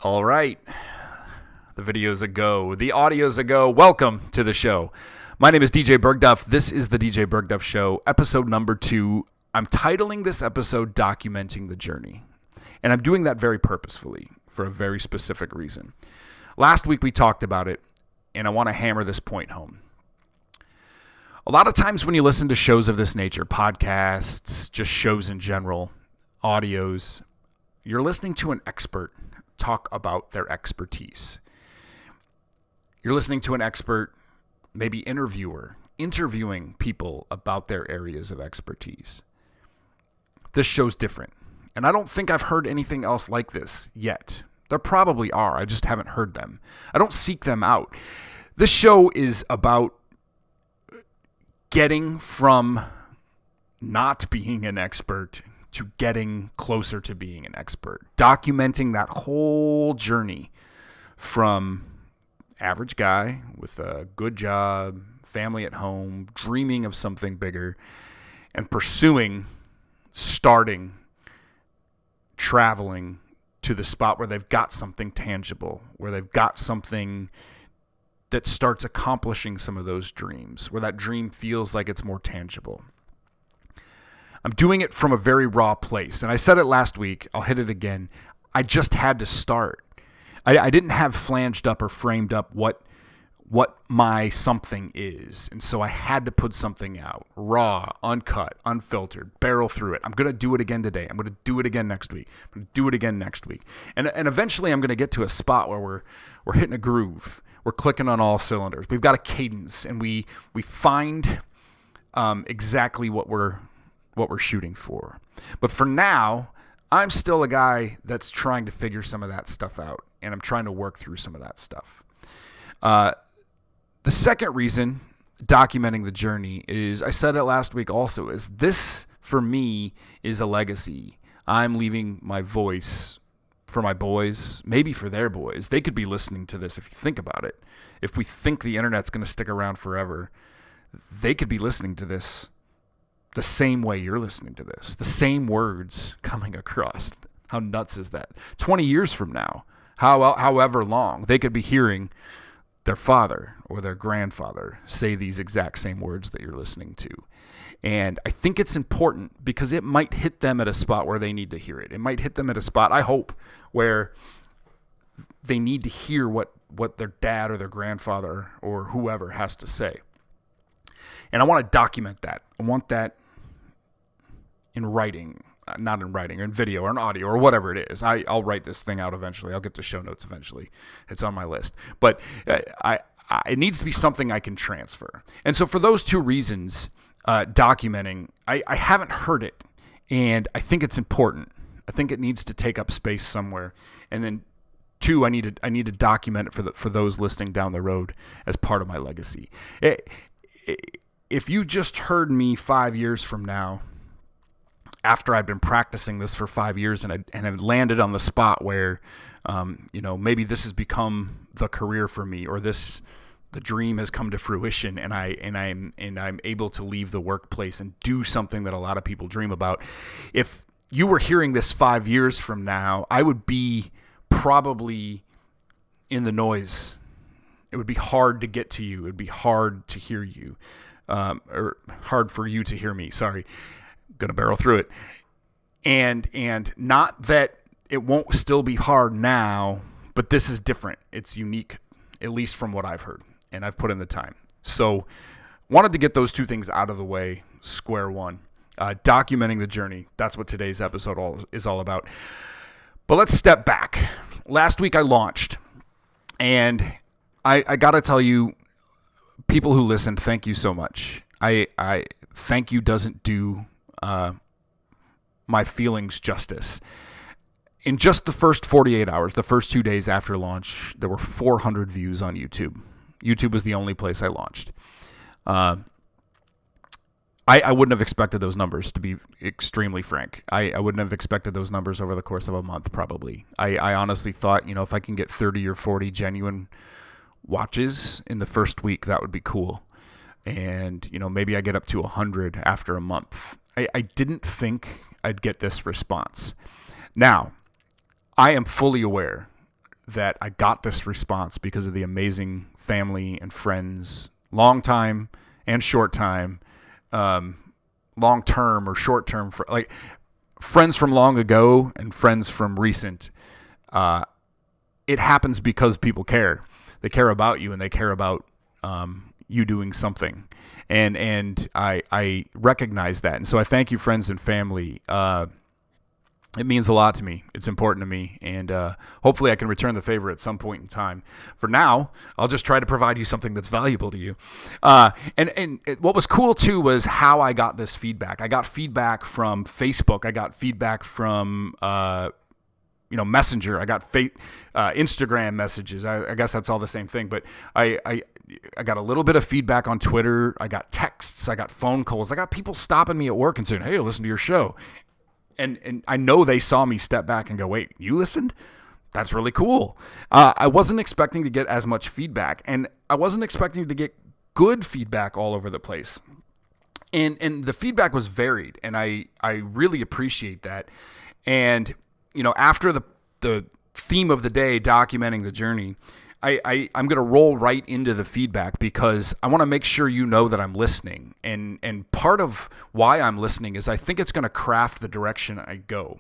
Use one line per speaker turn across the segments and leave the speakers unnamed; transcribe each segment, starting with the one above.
All right. The video's a go. The audio's a go. Welcome to the show. My name is DJ Burgduff. This is the DJ Burgduff Show, episode number 2. I'm titling this episode Documenting the Journey. And I'm doing that very purposefully for a very specific reason. Last week we talked about it, and I want to hammer this point home. A lot of times when you listen to shows of this nature, podcasts, just shows in general, audios, you're listening to an expert talk about their expertise. You're listening to an expert, maybe interviewing people about their areas of expertise. This show's different, and I don't think I've heard anything else like this yet. There probably are, I just haven't heard them. I don't seek them out. This show is about getting from not being an expert to getting closer to being an expert, documenting that whole journey from average guy with a good job, family at home, dreaming of something bigger, and starting, traveling to the spot where they've got something tangible, where they've got something that starts accomplishing some of those dreams, where that dream feels like it's more tangible. I'm doing it from a very raw place. And I said it last week. I'll hit it again. I just had to start. I didn't have flanged up or framed up what my something is. And so I had to put something out. Raw, uncut, unfiltered, barrel through it. I'm going to do it again today. I'm going to do it again next week. I'm going to do it again next week. And eventually I'm going to get to a spot where we're hitting a groove. We're clicking on all cylinders. We've got a cadence, and we find exactly what we're shooting for. But for now, I'm still a guy that's trying to figure some of that stuff out, and I'm trying to work through some of that stuff. The second reason, documenting the journey, is, I said it last week also, is this, for me, is a legacy. I'm leaving my voice for my boys, maybe for their boys. They could be listening to this if you think about it. If we think the internet's going to stick around forever, they could be listening to this the same way you're listening to this, the same words coming across. How nuts is that? 20 years from now, however long, they could be hearing their father or their grandfather say these exact same words that you're listening to. And I think it's important because it might hit them at a spot where they need to hear it. It might hit them at a spot, I hope, where they need to hear what their dad or their grandfather or whoever has to say. And I want to document that. I want that in writing, not in writing, or in video, or in audio, or whatever it is. I'll write this thing out eventually. I'll get to show notes eventually. It's on my list. But it needs to be something I can transfer. And so for those two reasons, documenting, I haven't heard it, and I think it's important. I think it needs to take up space somewhere. And then two, I need to document it for those listening down the road as part of my legacy. If you just heard me 5 years from now, after I've been practicing this for 5 years and I've landed on the spot where, maybe this has become the career for me, or the dream has come to fruition, and I'm able to leave the workplace and do something that a lot of people dream about. If you were hearing this 5 years from now, I would be probably in the noise. It would be hard to get to you. It would be hard to hear you, or hard for you to hear me. Sorry. Going to barrel through it. And not that it won't still be hard now, but this is different. It's unique, at least from what I've heard, and I've put in the time. So wanted to get those two things out of the way, square one. Documenting the journey. That's what today's episode is all about. But let's step back. Last week I launched, and I got to tell you, people who listened, thank you so much. I thank you doesn't do my feelings justice. In just the first 48 hours, the first 2 days after launch, there were 400 views on YouTube. YouTube was the only place I launched. I wouldn't have expected those numbers, to be extremely frank. I wouldn't have expected those numbers over the course of a month, probably. I honestly thought, if I can get 30 or 40 genuine watches in the first week, that would be cool. And, maybe I get up to 100 after a month. I didn't think I'd get this response. Now, I am fully aware that I got this response because of the amazing family and friends, long time and short time, long term or short term, for like friends from long ago and friends from recent. It happens because people care. They care about you and they care about you doing something. And I recognize that. And so I thank you, friends and family. It means a lot to me. It's important to me. And hopefully I can return the favor at some point in time. For now, I'll just try to provide you something that's valuable to you. And what was cool, too, was how I got this feedback. I got feedback from Facebook. I got feedback from Messenger. I got Instagram messages. I guess that's all the same thing. But I got a little bit of feedback on Twitter. I got texts. I got phone calls. I got people stopping me at work and saying, "Hey, listen to your show." And I know they saw me step back and go, "Wait, you listened? That's really cool." I wasn't expecting to get as much feedback, and I wasn't expecting to get good feedback all over the place. And the feedback was varied, and I really appreciate that. And after the theme of the day, documenting the journey, I'm going to roll right into the feedback because I want to make sure you know that I'm listening. And part of why I'm listening is I think it's going to craft the direction I go.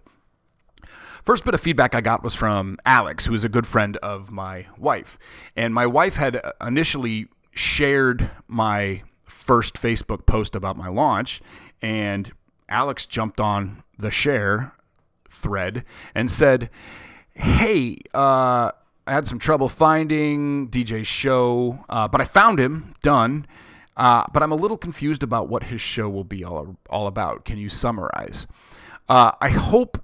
First bit of feedback I got was from Alex, who is a good friend of my wife. And my wife had initially shared my first Facebook post about my launch, and Alex jumped on the share thread and said, "Hey, I had some trouble finding DJ's show, but I found him, done. But I'm a little confused about what his show will be all about. Can you summarize?" I hope,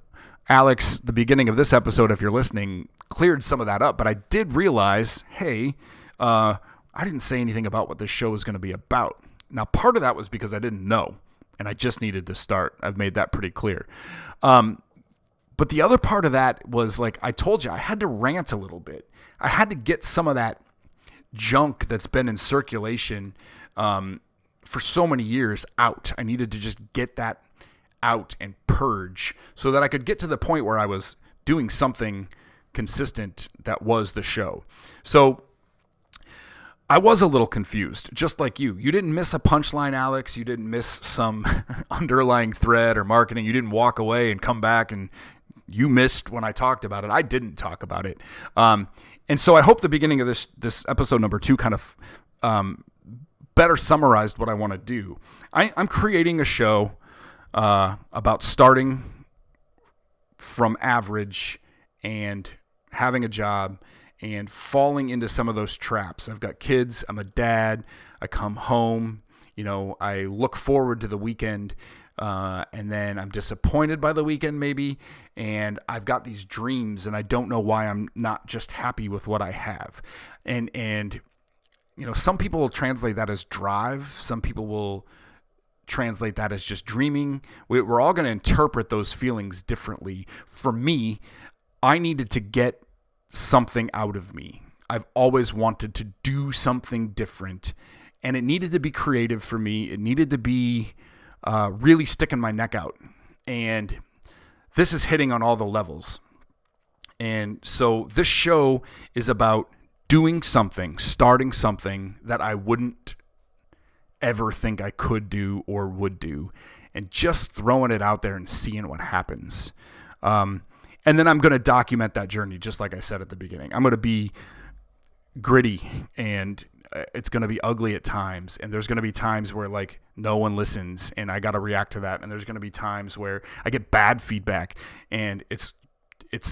Alex, the beginning of this episode, if you're listening, cleared some of that up. But I did realize, hey, I didn't say anything about what this show is going to be about. Now, part of that was because I didn't know, and I just needed to start. I've made that pretty clear. But the other part of that was, like I told you, I had to rant a little bit. I had to get some of that junk that's been in circulation for so many years out. I needed to just get that out and purge so that I could get to the point where I was doing something consistent that was the show. So I was a little confused, just like you. You didn't miss a punchline, Alex. You didn't miss some underlying thread or marketing. You didn't walk away and come back and you missed when I talked about it. I didn't talk about it. And so I hope the beginning of this episode number 2 kind of better summarized what I want to do. I'm creating a show about starting from average and having a job and falling into some of those traps. I've got kids. I'm a dad. I come home. I look forward to the weekend. And then I'm disappointed by the weekend maybe, and I've got these dreams and I don't know why I'm not just happy with what I have. And some people will translate that as drive. Some people will translate that as just dreaming. We're all going to interpret those feelings differently. For me, I needed to get something out of me. I've always wanted to do something different, and it needed to be creative for me. It needed to be really sticking my neck out. And this is hitting on all the levels. And so this show is about doing something, starting something that I wouldn't ever think I could do or would do, and just throwing it out there and seeing what happens. And then I'm going to document that journey, just like I said at the beginning. I'm going to be gritty, and it's going to be ugly at times, and there's going to be times where like no one listens and I got to react to that, and there's going to be times where I get bad feedback and it's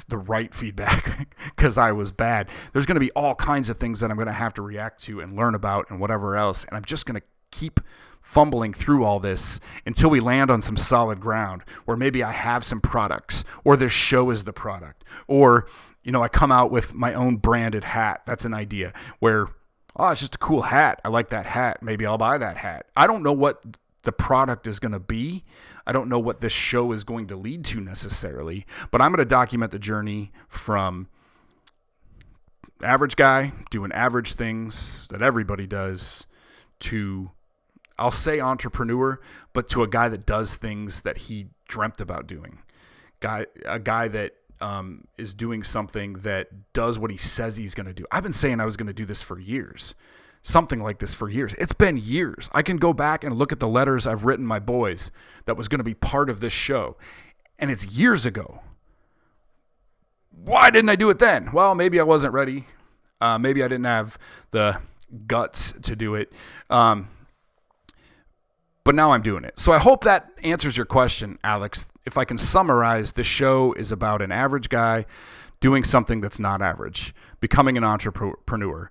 the right feedback because I was bad. There's going to be all kinds of things that I'm going to have to react to and learn about and whatever else, and I'm just going to keep fumbling through all this until we land on some solid ground where maybe I have some products, or this show is the product, or I come out with my own branded hat. That's an idea where, oh, it's just a cool hat. I like that hat. Maybe I'll buy that hat. I don't know what the product is going to be. I don't know what this show is going to lead to necessarily, but I'm going to document the journey from average guy doing average things that everybody does to, I'll say entrepreneur, but to a guy that does things that he dreamt about doing. A guy that is doing something that does what he says he's going to do. I've been saying I was going to do this for years. Something like this for years. It's been years. I can go back and look at the letters I've written my boys that was going to be part of this show. And it's years ago. Why didn't I do it then? Well, maybe I wasn't ready. Maybe I didn't have the guts to do it. But now I'm doing it. So I hope that answers your question, Alex. If I can summarize, this show is about an average guy doing something that's not average, becoming an entrepreneur,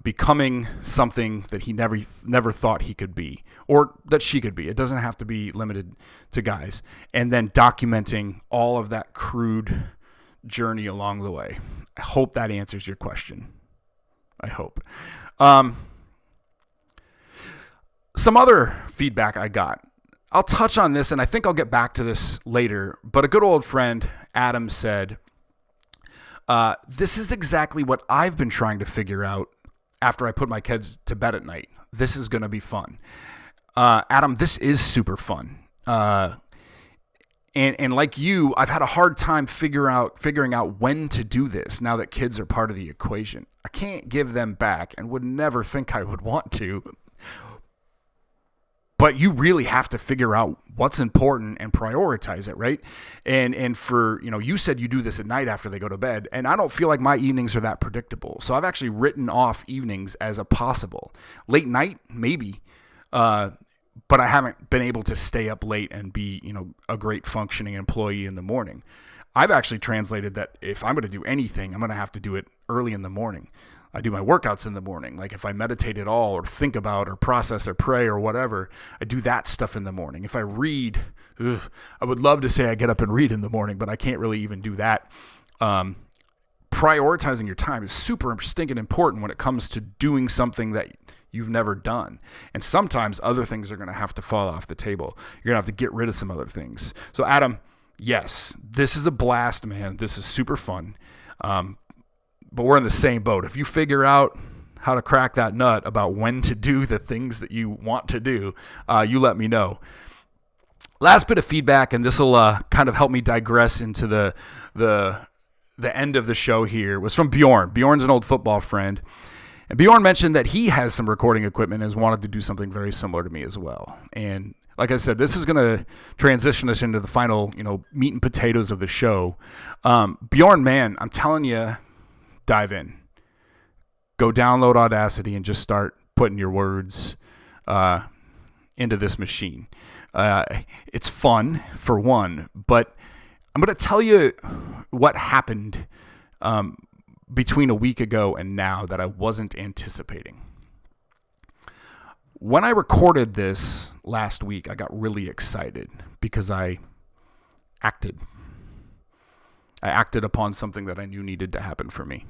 becoming something that he never thought he could be, or that she could be. It doesn't have to be limited to guys. And then documenting all of that crude journey along the way. I hope that answers your question. I hope. Some other feedback I got. I'll touch on this, and I think I'll get back to this later, but a good old friend, Adam, said, this is exactly what I've been trying to figure out after I put my kids to bed at night. This is going to be fun. Adam, this is super fun. And like you, I've had a hard time figuring out when to do this now that kids are part of the equation. I can't give them back and would never think I would want to. But you really have to figure out what's important and prioritize it, right? And for, you said you do this at night after they go to bed, and I don't feel like my evenings are that predictable. So I've actually written off evenings as a possible. Late night, maybe, but I haven't been able to stay up late and be, a great functioning employee in the morning. I've actually translated that if I'm going to do anything, I'm going to have to do it early in the morning. I do my workouts in the morning. Like if I meditate at all or think about or process or pray or whatever, I do that stuff in the morning. If I read, I would love to say I get up and read in the morning, but I can't really even do that. Prioritizing your time is super stinking important when it comes to doing something that you've never done. And sometimes other things are going to have to fall off the table. You're going to have to get rid of some other things. So Adam, yes, this is a blast, man. This is super fun. But we're in the same boat. If you figure out how to crack that nut about when to do the things that you want to do, you let me know. Last bit of feedback, and this will kind of help me digress into the end of the show here, was from Bjorn. Bjorn's an old football friend. And Bjorn mentioned that he has some recording equipment and has wanted to do something very similar to me as well. And like I said, this is going to transition us into the final, meat and potatoes of the show. Bjorn, man, I'm telling you, dive in. Go download Audacity and just start putting your words into this machine. It's fun, for one, but I'm going to tell you what happened between a week ago and now that I wasn't anticipating. When I recorded this last week, I got really excited because I acted. I acted upon something that I knew needed to happen for me.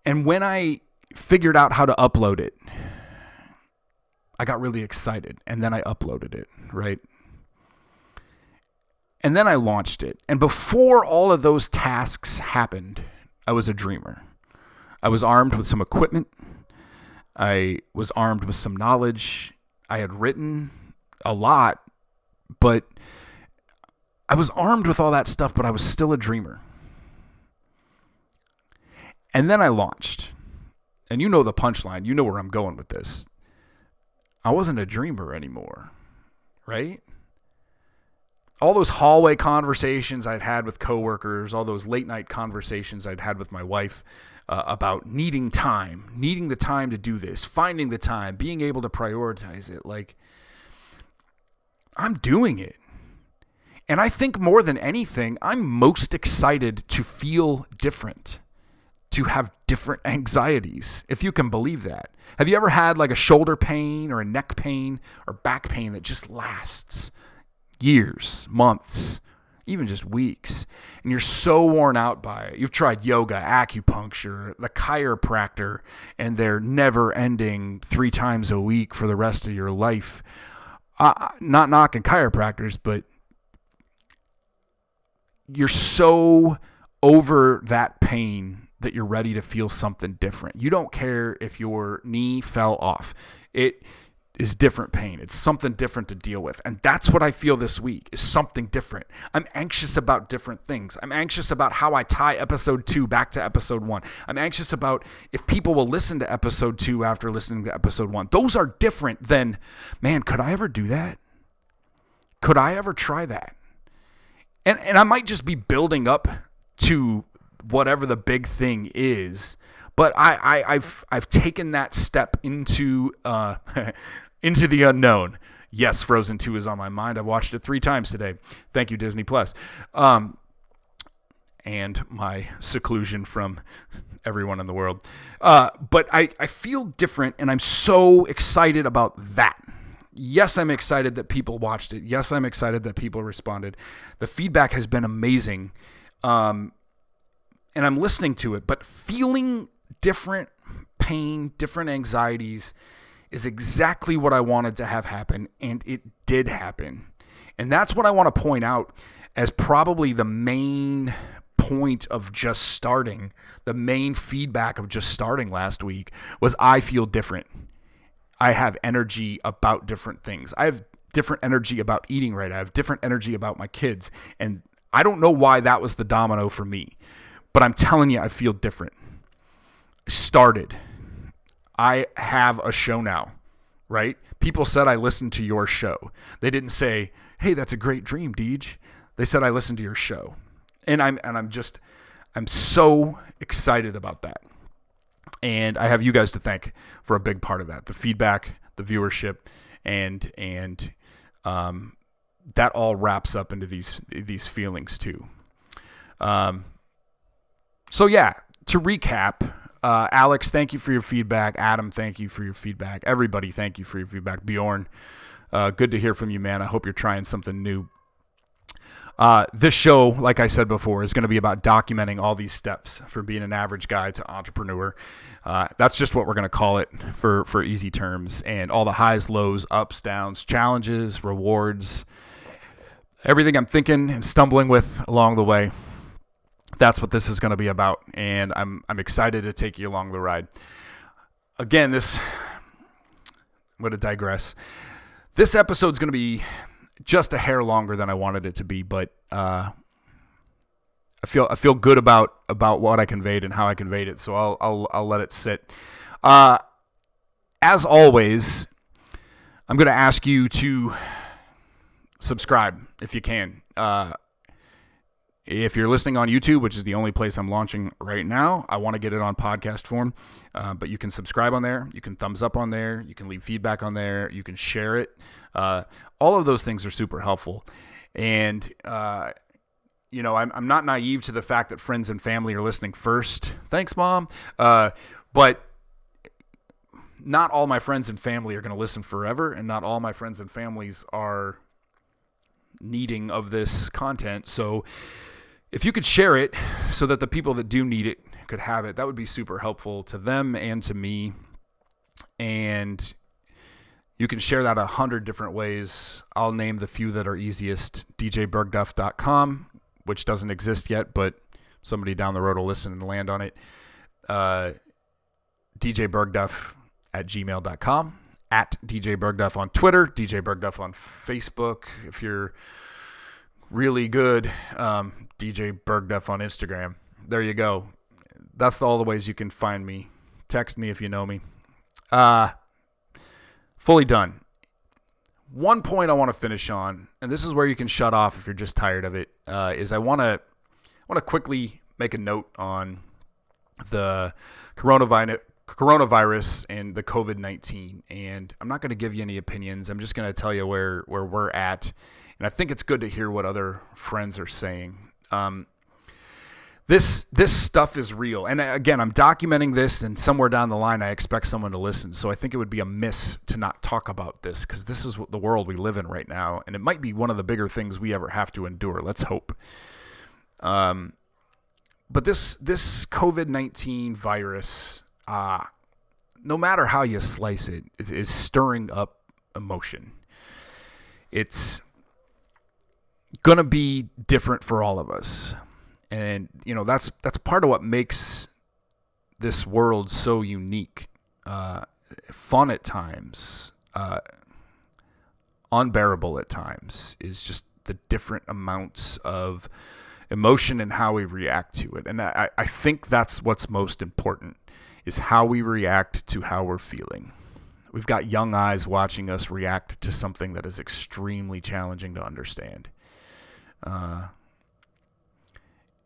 And when I figured out how to upload it, I got really excited. And then I uploaded it, right? And then I launched it. And before all of those tasks happened, I was a dreamer. I was armed with some equipment. I was armed with some knowledge. I had written a lot, but I was armed with all that stuff, but I was still a dreamer. And then I launched. And you know the punchline. You know where I'm going with this. I wasn't a dreamer anymore, right? All those hallway conversations I'd had with coworkers, all those late night conversations I'd had with my wife about needing the time to do this, finding the time, being able to prioritize it. Like, I'm doing it. And I think more than anything, I'm most excited to feel different, to have different anxieties, if you can believe that. Have you ever had like a shoulder pain or a neck pain or back pain that just lasts years, months, even just weeks, and you're so worn out by it? You've tried yoga, acupuncture, the chiropractor, and they're never ending 3 times a week for the rest of your life. Not knocking chiropractors, but you're so over that pain that you're ready to feel something different. You don't care if your knee fell off. is different pain. It's something different to deal with. And that's what I feel this week, is something different. I'm anxious about different things. I'm anxious about how I tie episode 2 back to episode 1. I'm anxious about if people will listen to episode 2 after listening to episode 1. Those are different than, man, could I ever do that? Could I ever try that? And I might just be building up to whatever the big thing is, but I've taken that step into into the unknown. Yes, Frozen 2 is on my mind. I've watched it 3 times today. Thank you, Disney Plus. And my seclusion from everyone in the world. But I feel different, and I'm so excited about that. Yes, I'm excited that people watched it. Yes, I'm excited that people responded. The feedback has been amazing. And I'm listening to it, but feeling different pain, different anxieties is exactly what I wanted to have happen, and it did happen. And that's what I want to point out as probably the main point of just starting, the main feedback of just starting last week was I feel different. I have energy about different things. I have different energy about eating right. I have different energy about my kids. And I don't know why that was the domino for me, but I'm telling you, I feel different. Started. I have a show now, right? People said I listened to your show. They didn't say, hey, that's a great dream, Deej. They said I listened to your show. And I'm so excited about that. And I have you guys to thank for a big part of that. The feedback, the viewership, and that all wraps up into these feelings too. So yeah, to recap, Alex, thank you for your feedback. Adam, thank you for your feedback. Everybody, thank you for your feedback. Bjorn, good to hear from you, man. I hope you're trying something new. This show, like I said before, is going to be about documenting all these steps from being an average guy to entrepreneur. That's just what we're going to call it for easy terms. And all the highs, lows, ups, downs, challenges, rewards, everything I'm thinking and stumbling with along the way. That's what this is going to be about. And I'm excited to take you along the ride. Again, I'm going to digress. This episode's going to be just a hair longer than I wanted it to be, but I feel good about what I conveyed and how I conveyed it, so I'll let it sit. As always, I'm going to ask you to subscribe if you can. If you're listening on YouTube, which is the only place I'm launching right now, I want to get it on podcast form, but you can subscribe on there. You can thumbs up on there. You can leave feedback on there. You can share it. All of those things are super helpful. And, I'm not naive to the fact that friends and family are listening first. Thanks, Mom. But not all my friends and family are going to listen forever, and not all my friends and families are needing of this content. So if you could share it so that the people that do need it could have it, that would be super helpful to them and to me. And you can share that 100 different ways. I'll name the few that are easiest. djburgduff.com, which doesn't exist yet, but somebody down the road will listen and land on it. djburgduff@gmail.com. At DJ Burgduff on Twitter. DJ Burgduff on Facebook. If you're really good, DJ Burgduff on Instagram. There you go. That's all the ways you can find me. Text me if you know me. Fully done. One point I want to finish on, and this is where you can shut off if you're just tired of it, is I want to quickly make a note on the coronavirus and the COVID-19. And I'm not going to give you any opinions. I'm just going to tell you where we're at. And I think it's good to hear what other friends are saying. This stuff is real. And again, I'm documenting this, and somewhere down the line, I expect someone to listen. So I think it would be amiss to not talk about this, because this is the world we live in right now. And it might be one of the bigger things we ever have to endure. Let's hope. But this COVID-19 virus, no matter how you slice it, is stirring up emotion. It's going to be different for all of us. And, that's part of what makes this world so unique. Fun at times, unbearable at times is just the different amounts of emotion and how we react to it. And I think that's what's most important, is how we react to how we're feeling. We've got young eyes watching us react to something that is extremely challenging to understand.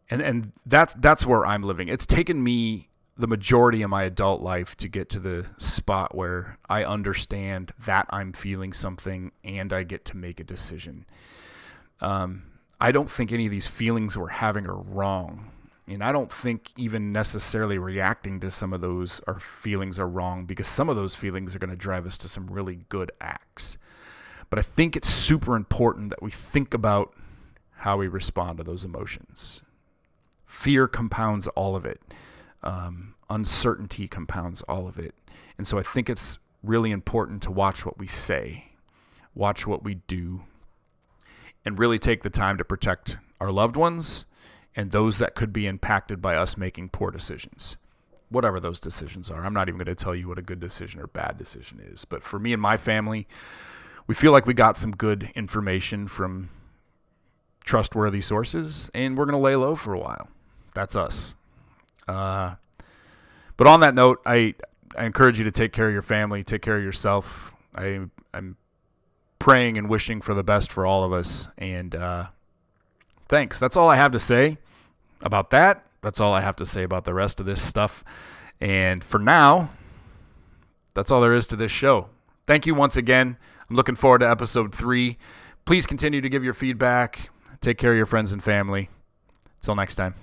And that's where I'm living. It's taken me the majority of my adult life to get to the spot where I understand that I'm feeling something and I get to make a decision. I don't think any of these feelings we're having are wrong. And I don't think even necessarily reacting to some of those feelings are wrong, because some of those feelings are going to drive us to some really good acts. But I think it's super important that we think about how we respond to those emotions. Fear compounds all of it. Uncertainty compounds all of it. And so I think it's really important to watch what we say, watch what we do, and really take the time to protect our loved ones and those that could be impacted by us making poor decisions, whatever those decisions are. I'm not even going to tell you what a good decision or bad decision is. But for me and my family, we feel like we got some good information from trustworthy sources, and we're going to lay low for a while. That's us. But on that note, I encourage you to take care of your family, take care of yourself. I'm praying and wishing for the best for all of us. And thanks. That's all I have to say about that. That's all I have to say about the rest of this stuff. And for now, that's all there is to this show. Thank you once again. I'm looking forward to episode 3. Please continue to give your feedback. Take care of your friends and family. Until next time.